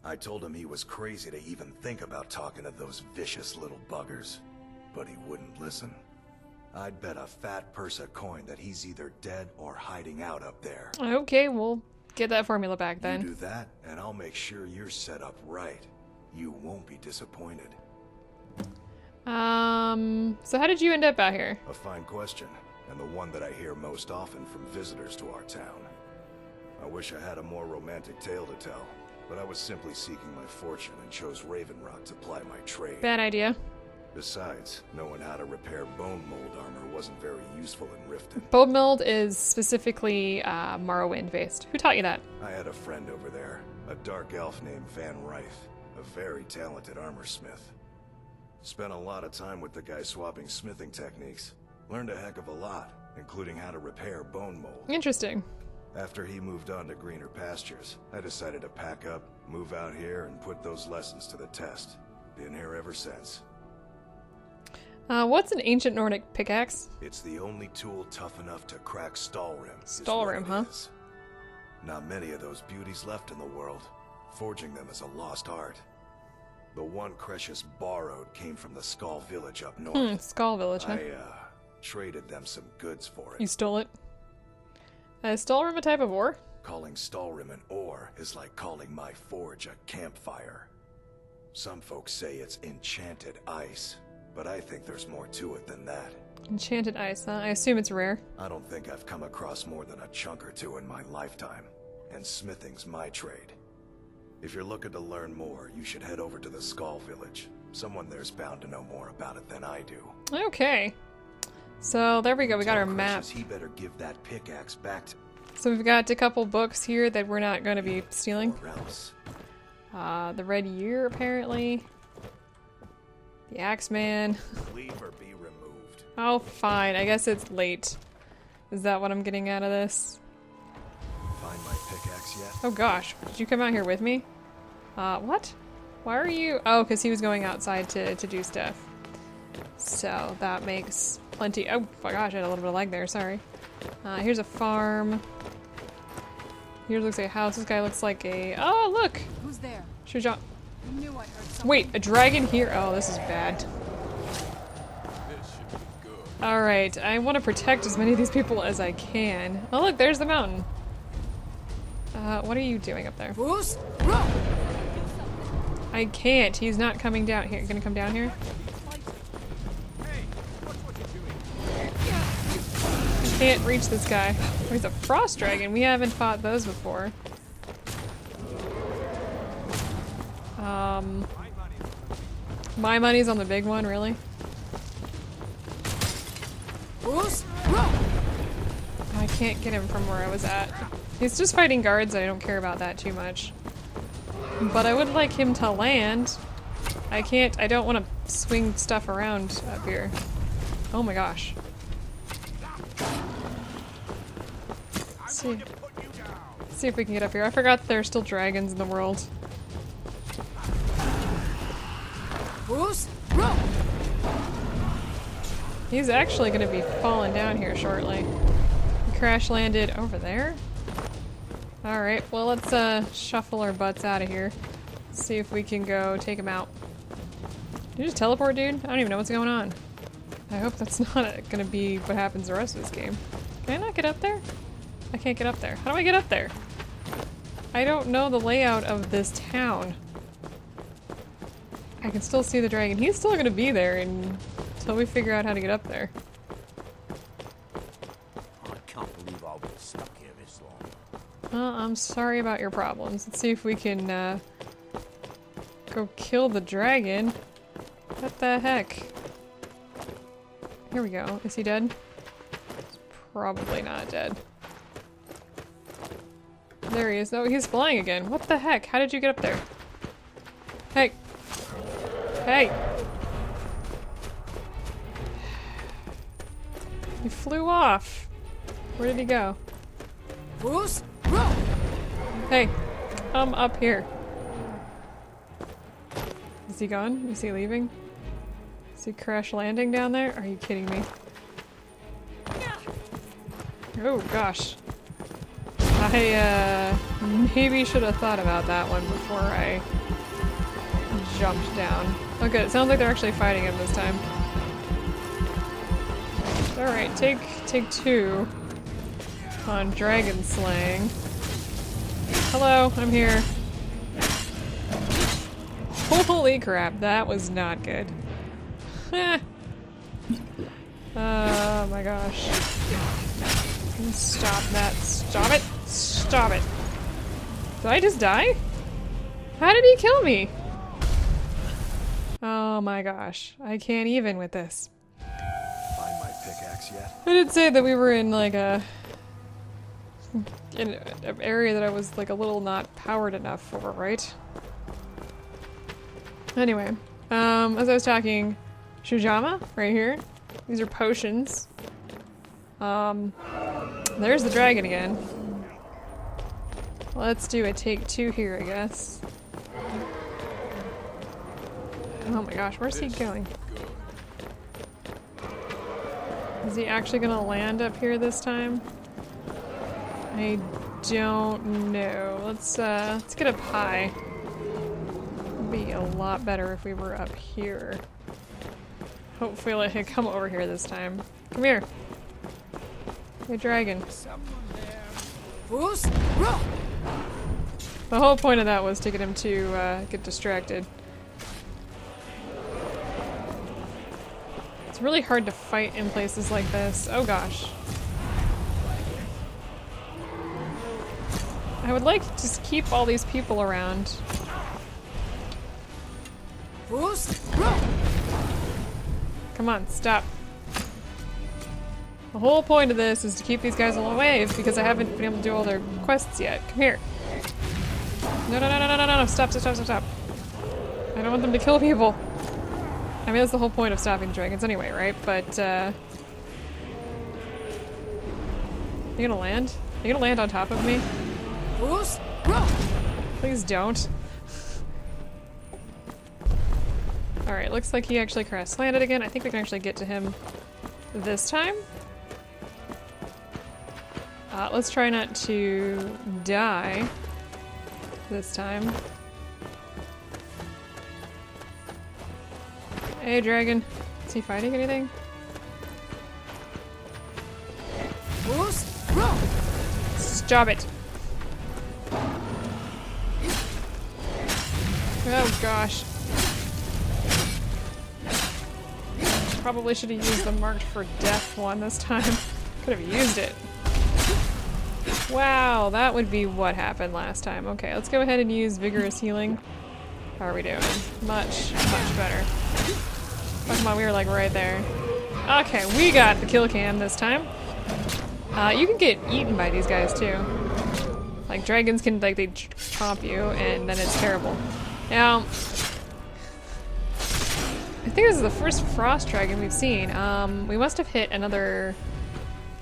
S10: I told him he was crazy to even think about talking to those vicious little buggers, but he wouldn't listen. I'd bet a fat purse of coin that he's either dead or hiding out up there.
S1: Okay, we'll get that formula back then.
S10: You do that, and I'll make sure you're set up right. You won't be disappointed.
S1: So how did you end up out here?
S10: A fine question, and the one that I hear most often from visitors to our town. I wish I had a more romantic tale to tell, but I was simply seeking my fortune and chose Raven Rock to ply my trade.
S1: Bad idea.
S10: Besides, knowing how to repair bone mold armor wasn't very useful in Riften.
S1: Bone mold is specifically Morrowind based. Who taught you that?
S10: I had a friend over there, a dark elf named Van Rythe, a very talented armor smith. Spent a lot of time with the guy swapping smithing techniques. Learned a heck of a lot, including how to repair bone mold.
S1: Interesting.
S10: After he moved on to greener pastures, I decided to pack up, move out here, and put those lessons to the test. Been here ever since.
S1: What's an ancient Nordic pickaxe?
S10: It's the only tool tough enough to crack Stalrim.
S1: Stalrim, huh?
S10: Not many of those beauties left in the world. Forging them is a lost art. The one Cretius borrowed came from the Skull Village up north.
S1: Skull Village, huh?
S10: I, traded them some goods for it.
S1: You stole it? Is Stalrim a type of ore?
S10: Calling Stalrim an ore is like calling my forge a campfire. Some folks say it's enchanted ice, but I think there's more to it than that.
S1: Enchanted ice, huh? I assume it's rare.
S10: I don't think I've come across more than a chunk or two in my lifetime, and smithing's my trade. If you're looking to learn more, you should head over to the Skull Village. Someone there's bound to know more about it than I do.
S1: Okay. So there we go, we got our map.
S10: He better give that pickaxe back to...
S1: So we've got a couple books here that we're not going to be stealing.
S10: Or else.
S1: The Red Year, apparently. The Axeman.
S10: Leave or be removed.
S1: Oh, fine. I guess it's late. Is that what I'm getting out of this?
S10: Find my pickaxe yet?
S1: Oh gosh, did you come out here with me? What? Why are you... Oh, because he was going outside to do stuff. So that makes plenty... Oh my gosh, I had a little bit of lag there, sorry. Here's a farm. Here looks like a house. This guy looks like a... Oh, look!
S8: Who's there?
S1: Shuja...
S8: I knew I heard something.
S1: Wait, a dragon here? Oh, this is bad.
S4: This should be good.
S1: Alright, I want to protect as many of these people as I can. Oh look, there's the mountain. What are you doing up there?
S8: Bruce, run!
S1: I can't. He's not coming down here. Gonna come down here? I can't reach this guy. Oh, he's a frost dragon. We haven't fought those before. My money's on the big one, really?
S8: Bruce, run!
S1: I can't get him from where I was at. He's just fighting guards. I don't care about that too much. But I would like him to land. I can't. I don't want to swing stuff around up here. Oh my gosh. Let's see if we can get up here. I forgot there are still dragons in the world.
S8: Bruce, run!
S1: He's actually going to be falling down here shortly. He crash landed over there. Alright, well let's shuffle our butts out of here. See if we can go take him out. Did you just teleport, dude? I don't even know what's going on. I hope that's not gonna be what happens the rest of this game. Can I not get up there? I can't get up there. How do I get up there? I don't know the layout of this town. I can still see the dragon. He's still gonna be there until we figure out how to get up there. Well, I'm sorry about your problems. Let's see if we can go kill the dragon. What the heck? Here we go. Is he dead? He's probably not dead. There he is. No, he's flying again. What the heck? How did you get up there? Hey! Hey! He flew off. Where did he go? Hey, come up here. Is he gone? Is he leaving? Is he crash landing down there? Are you kidding me? Oh gosh. I maybe should have thought about that one before I jumped down. Oh good, it sounds like they're actually fighting him this time. Alright, take 2 on dragon slaying. Hello, I'm here. Holy crap, that was not good. Oh my gosh. Stop that. Stop it. Stop it. Did I just die? How did he kill me? Oh my gosh. I can't even with this.
S10: Find my pickaxe yet?
S1: I did say that we were in like in an area that I was like a little not powered enough for, right? Anyway, as I was talking, Shujama, right here. These are potions. There's the dragon again. Let's do a take 2 here, I guess. Oh my gosh, where's he going? Is he actually gonna land up here this time? I don't know. Let's get up high. It'd be a lot better if we were up here. Hopefully let him come over here this time. Come here. Hey, dragon. The whole point of that was to get him to get distracted. It's really hard to fight in places like this. Oh gosh. I would like to just keep all these people around. Come on, stop. The whole point of this is to keep these guys away because I haven't been able to do all their quests yet. Come here. No, no, no, no, no, no, no, stop, stop, stop, stop, stop. I don't want them to kill people. I mean, that's the whole point of stopping the dragons anyway, right? But, you gonna land? Are you gonna land on top of me? Please don't. Alright, looks like he actually crash landed again. I think we can actually get to him this time. Let's try not to die this time. Hey, dragon. Is he fighting anything? Stop it! Oh gosh. Probably should have used the marked for death one this time. Could have used it. Wow, that would be what happened last time. Okay, let's go ahead and use vigorous healing. How are we doing? Much, much better. Oh, come on, we were like right there. Okay, we got the kill cam this time. You can get eaten by these guys too. Like dragons can, like, they chomp you and then it's terrible. Now, I think this is the first frost dragon we've seen. We must have hit another,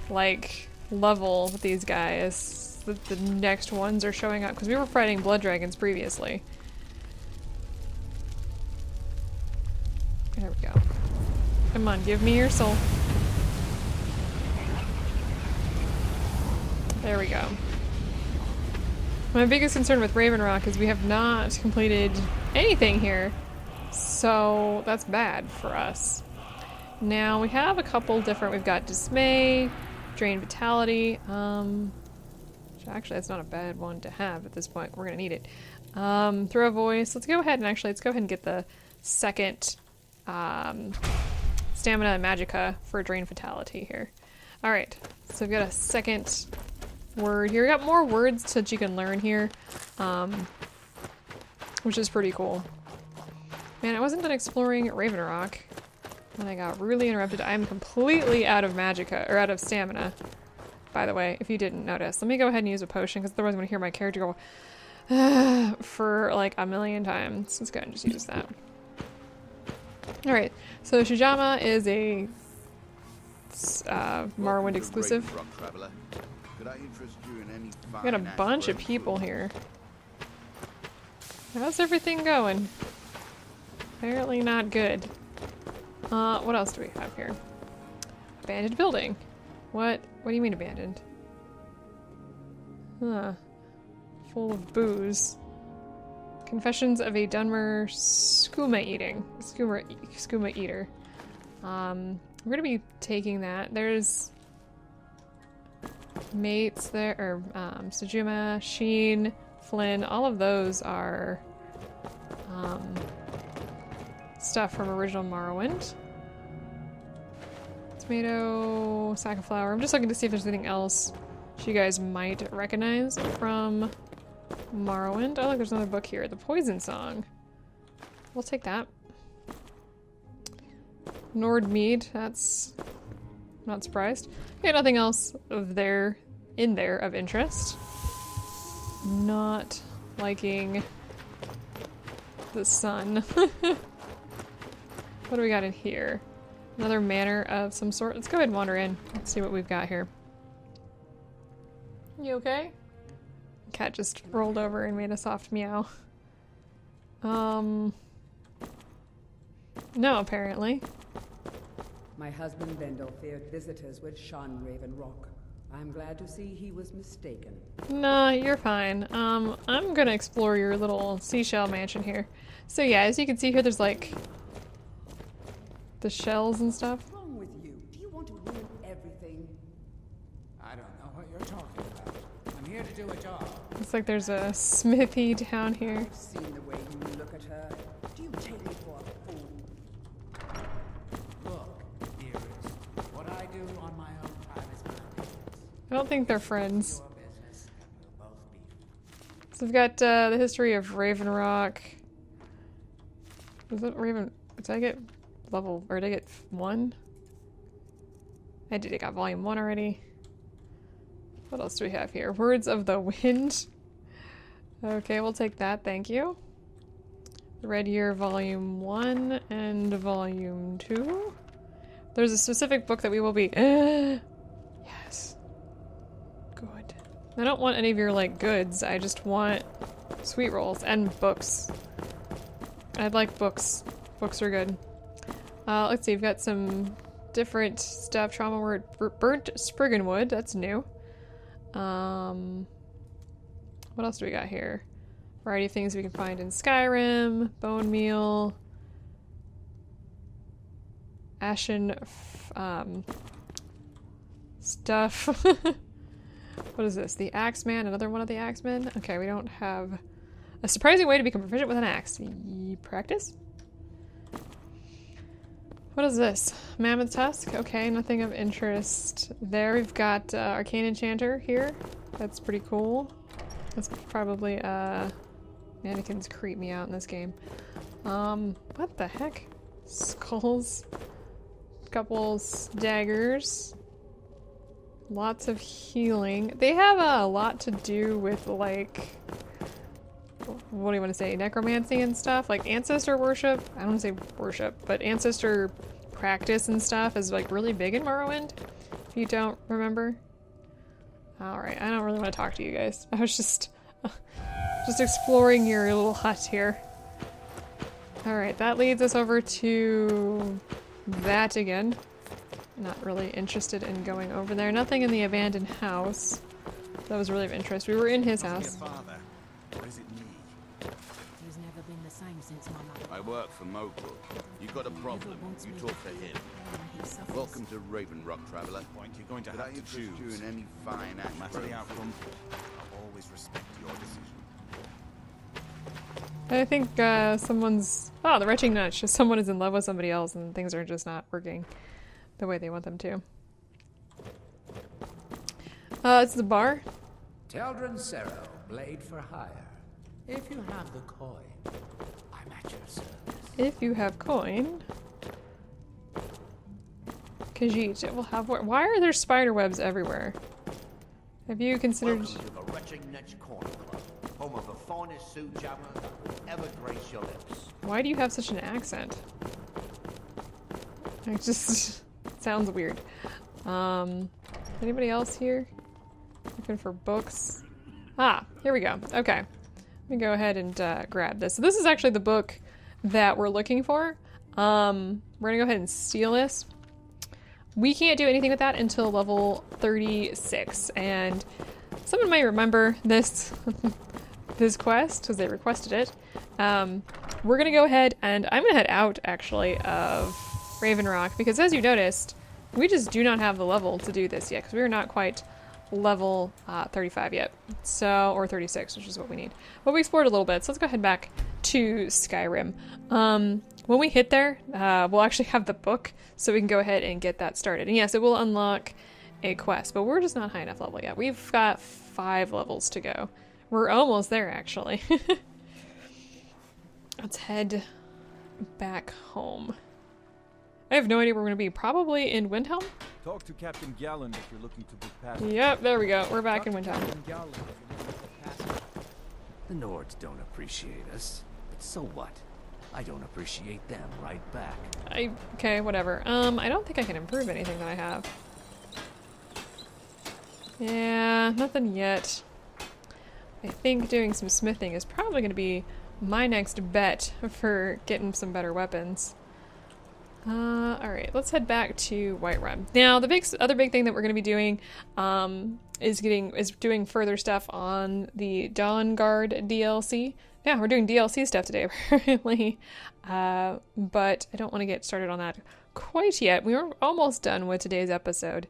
S1: like, level with these guys. The next ones are showing up because we were fighting blood dragons previously. There we go. Come on, give me your soul. There we go. My biggest concern with Raven Rock is we have not completed anything here. So that's bad for us. Now we have a couple different, we've got Dismay, Drain Vitality, actually that's not a bad one to have at this point, we're gonna need it. Throw Voice, let's go ahead and get the second Stamina and Magicka for Drain Vitality here. Alright, so we've got a second word here. We got more words that you can learn here, which is pretty cool. Man, I wasn't done exploring Raven Rock when I got really interrupted. I'm completely out of magicka, or out of stamina, by the way, if you didn't notice. Let me go ahead and use a potion, because otherwise I'm going to hear my character go for like a million times. Let's go ahead and just use that. Alright, so Shujama is a Morrowind exclusive. We got a bunch of people here. How's everything going? Apparently not good. What else do we have here? Abandoned building. What do you mean abandoned? Huh. Full of booze. Confessions of a Dunmer skooma eater. We're gonna be taking that. There's mates there, or Sejuma, Sheen, Flynn. All of those are stuff from original Morrowind. Tomato, sack of flour. I'm just looking to see if there's anything else you guys might recognize from Morrowind. Oh, look, there's another book here. The Poison Song. We'll take that. Nord Mead. That's... I'm not surprised. Okay, nothing else in there of interest. Not liking the sun. What do we got in here? Another manor of some sort. Let's go ahead and wander in. Let's see what we've got here. You okay? Cat just rolled over and made a soft meow. No, apparently.
S11: My husband Bendel feared visitors would shun Raven Rock. I'm glad to see he was mistaken.
S1: Nah, you're fine. I'm gonna explore your little seashell mansion here. So yeah, as you can see here, there's like the shells and stuff.
S11: What's wrong with you? Do you want to ruin everything?
S2: I don't know what you're talking about. I'm here to do a job.
S1: Looks like there's a smithy down here.
S11: I've seen the way you look at her. Do you take me for a fool?
S2: Look, dearest, what I do on my own time is my business.
S1: I don't think they're friends.
S2: Your business, and we'll both be.
S1: So we've got the history of Raven Rock. Was it Raven? Did I get level, or did I get 1? I did. I got volume 1 already. What else do we have here? Words of the Wind. Okay, we'll take that. Thank you. The Red Year volume 1 and volume 2. There's a specific book that we will be... Yes. Good. I don't want any of your, like, goods. I just want sweet rolls and books. I'd like books. Books are good. Let's see, we've got some different stuff. Trauma word, burnt Spriggan wood, that's new. What else do we got here? Variety of things we can find in Skyrim, bone meal, ashen stuff. What is this? The Axeman, another one of the Axemen? Okay, we don't have a surprising way to become proficient with an axe. Practice? What is this? Mammoth Tusk? Okay, nothing of interest there. We've got Arcane Enchanter here. That's pretty cool. That's probably, mannequins creep me out in this game. What the heck? Skulls. Couple daggers. Lots of healing. They have a lot to do with, like... What do you want to say? Necromancy and stuff? Like ancestor worship? I don't want to say worship, but ancestor practice and stuff is like really big in Morrowind, if you don't remember. Alright, I don't really want to talk to you guys. I was just exploring your little hut here. Alright, that leads us over to that again. Not really interested in going over there. Nothing in the abandoned house. That was really of interest. We were in his house.
S8: He's never been the same since my mother.
S7: I work for Mogul. You got a problem, you talk to him. Welcome to Raven Rock, traveler.
S9: You're going to
S7: Could I
S9: have to
S7: interest
S9: choose.
S7: you in any fine
S9: No
S7: act
S9: matter the outcome, I'll always respect your decision.
S1: I think someone's... Oh, the retching nudge. Just someone is in love with somebody else and things are just not working the way they want them to. It's the bar.
S2: Teldrin Cerro, blade for hire. If you have the coin, I'm at your service.
S1: If you have coin. Khajiit, it will have what? Why are there spider webs everywhere? Have you considered...
S12: Welcome to the Retching Netch Corner Club, home of the finest suit jammers that will ever grace your lips.
S1: Why do you have such an accent? It just sounds weird. Anybody else here? Looking for books. Ah, here we go. Okay. Let me go ahead and grab this. So this is actually the book that we're looking for. We're gonna go ahead and steal this. We can't do anything with that until level 36, and someone might remember this this quest because they requested it. We're gonna go ahead and I'm gonna head out actually of Raven Rock because, as you noticed, we just do not have the level to do this yet because we are not quite level 35 yet, so, or 36, which is what we need. But we explored a little bit, so let's go ahead back to Skyrim. When we hit there, we'll actually have the book, so we can go ahead and get that started. And yes, it will unlock a quest, but we're just not high enough level yet. We've got 5 levels to go. We're almost there, actually. Let's head back home. I have no idea where we're going to be. Probably in Windhelm?
S13: Talk to Captain Galland if you're looking to book passage.
S1: Yep, there we go. We're back in Windhelm.
S12: The Nords don't appreciate us, but so what? I don't appreciate them right back.
S1: Okay, whatever. I don't think I can improve anything that I have. Yeah, nothing yet. I think doing some smithing is probably going to be my next bet for getting some better weapons. Alright, let's head back to Whiterun. Now, the other big thing that we're going to be doing is doing further stuff on the Dawn Guard DLC. Yeah, we're doing DLC stuff today, apparently. But I don't want to get started on that quite yet. We were almost done with today's episode.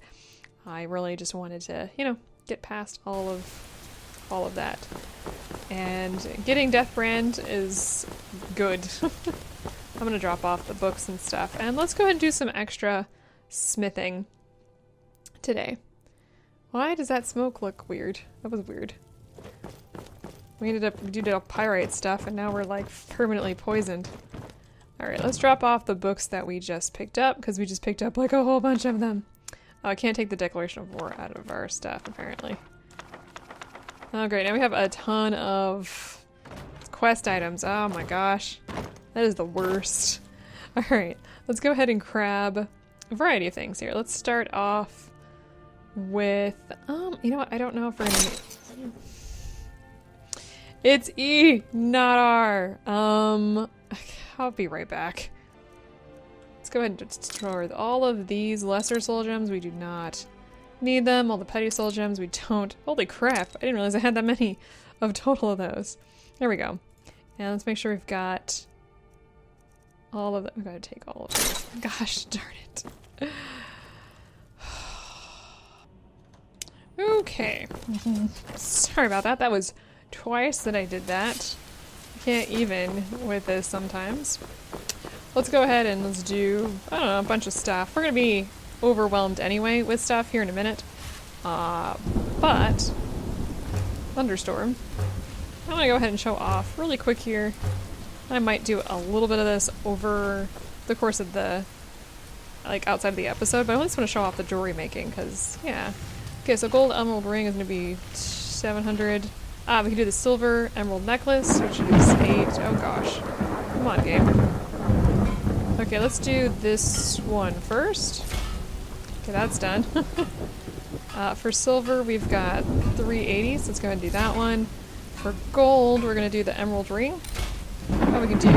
S1: I really just wanted to, you know, get past all of that. And getting Deathbrand is good. I'm gonna drop off the books and stuff. And let's go ahead and do some extra smithing today. Why does that smoke look weird? That was weird. We did a pyrite stuff and now we're like permanently poisoned. Alright, let's drop off the books that we just picked up because we just picked up like a whole bunch of them. Oh, I can't take the Declaration of War out of our stuff apparently. Oh great, now we have a ton of quest items. Oh my gosh. That is the worst. Alright, let's go ahead and grab a variety of things here. Let's start off with, you know what, I don't know if we're gonna... It's E, not R. I'll be right back. Let's go ahead and destroy all of these lesser soul gems. We do not need them. All the petty soul gems, we don't. Holy crap, I didn't realize I had that many of total of those. There we go. And let's make sure we've got all of them. We've got to take all of them. Gosh darn it. Okay. Sorry about that. That was twice that I did that. I can't even with this sometimes. Let's go ahead and let's do, I don't know, a bunch of stuff. We're going to be overwhelmed anyway with stuff here in a minute. But Thunderstorm. I'm going to go ahead and show off really quick here. I might do a little bit of this over the course of the, like, outside of the episode, but I just want to show off the jewelry making, because, yeah. Okay, so gold emerald ring is going to be 700. We can do the silver emerald necklace, which is 8. Oh gosh. Come on, game. Okay, let's do this one first. Okay, that's done. For silver, we've got 380, so let's go ahead and do that one. For gold, we're going to do the emerald ring. Oh, we can do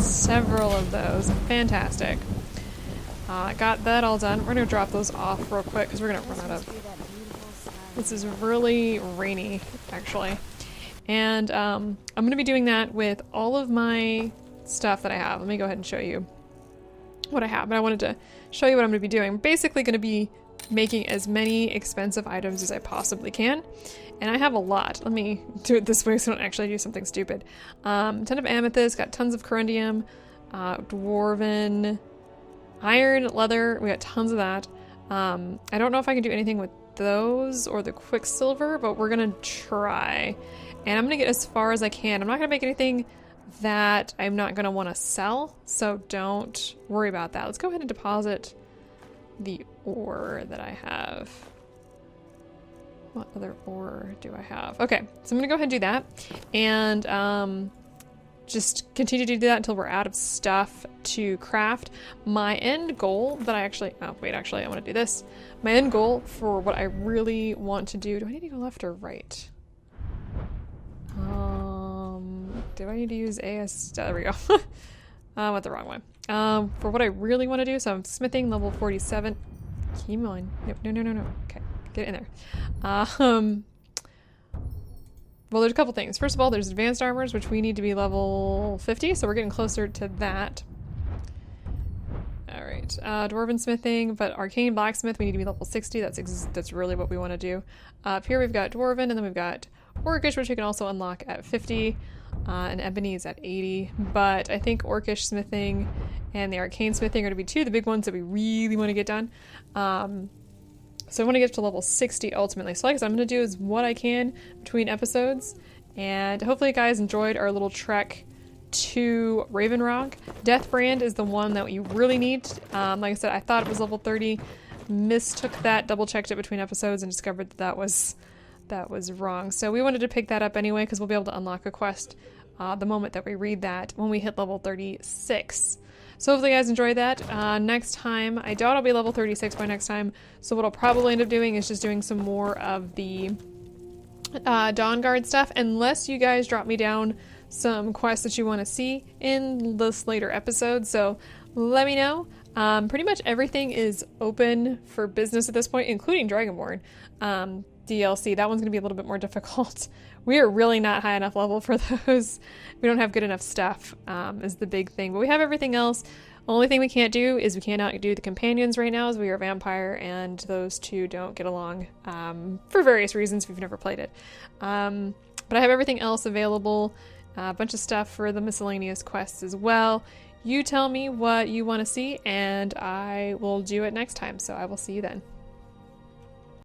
S1: several of those. Fantastic. Got that all done. We're going to drop those off real quick because we're going to run out of... This is really rainy, actually. And I'm going to be doing that with all of my stuff that I have. Let me go ahead and show you what I have. But I wanted to show you what I'm going to be doing. I'm basically going to be making as many expensive items as I possibly can. And I have a lot. Let me do it this way so I don't actually do something stupid. Ton of amethyst, got tons of corundium, dwarven, iron, leather, we got tons of that. I don't know if I can do anything with those or the Quicksilver, but we're gonna try. And I'm gonna get as far as I can. I'm not gonna make anything that I'm not gonna want to sell, so don't worry about that. Let's go ahead and deposit the ore that I have. What other ore do I have? Okay, so I'm gonna go ahead and do that, and just continue to do that until we're out of stuff to craft. My end goal that I actually, oh wait, actually I want to do this. My end goal for what I really want to do, do I need to go left or right? Do I need to use AS? There we go. I went the wrong way. For what I really want to do, so I'm smithing level 47. Keep on. Nope, no. Okay, get in there. Well, there's a couple things. First of all, there's advanced armors, which we need to be level 50, so we're getting closer to that. All right, dwarven smithing, but arcane blacksmith, we need to be level 60. That's really what we want to do. Up here we've got dwarven, and then we've got orcish, which we can also unlock at 50, and ebony is at 80. But I think orcish smithing and the arcane smithing are going to be two of the big ones that we really want to get done. So I want to get to level 60 ultimately. So like I said, I'm going to do is what I can between episodes. And hopefully you guys enjoyed our little trek to Raven Rock. Deathbrand is the one that you really need. Like I said, I thought it was level 30. Mistook that, double checked it between episodes and discovered that was wrong. So we wanted to pick that up anyway because we'll be able to unlock a quest the moment that we read that when we hit level 36. So hopefully you guys enjoyed that. Next time, I doubt I'll be level 36 by next time, so what I'll probably end up doing is just doing some more of the Dawn Guard stuff, unless you guys drop me down some quests that you want to see in this later episode, so let me know. Pretty much everything is open for business at this point, including Dragonborn DLC. That one's going to be a little bit more difficult. We are really not high enough level for those. We don't have good enough stuff, is the big thing. But we have everything else. Only thing we can't do is we cannot do the companions right now, as we are vampire, and those two don't get along for various reasons if you've never played it. But I have everything else available. A bunch of stuff for the miscellaneous quests as well. You tell me what you want to see, and I will do it next time. So I will see you then.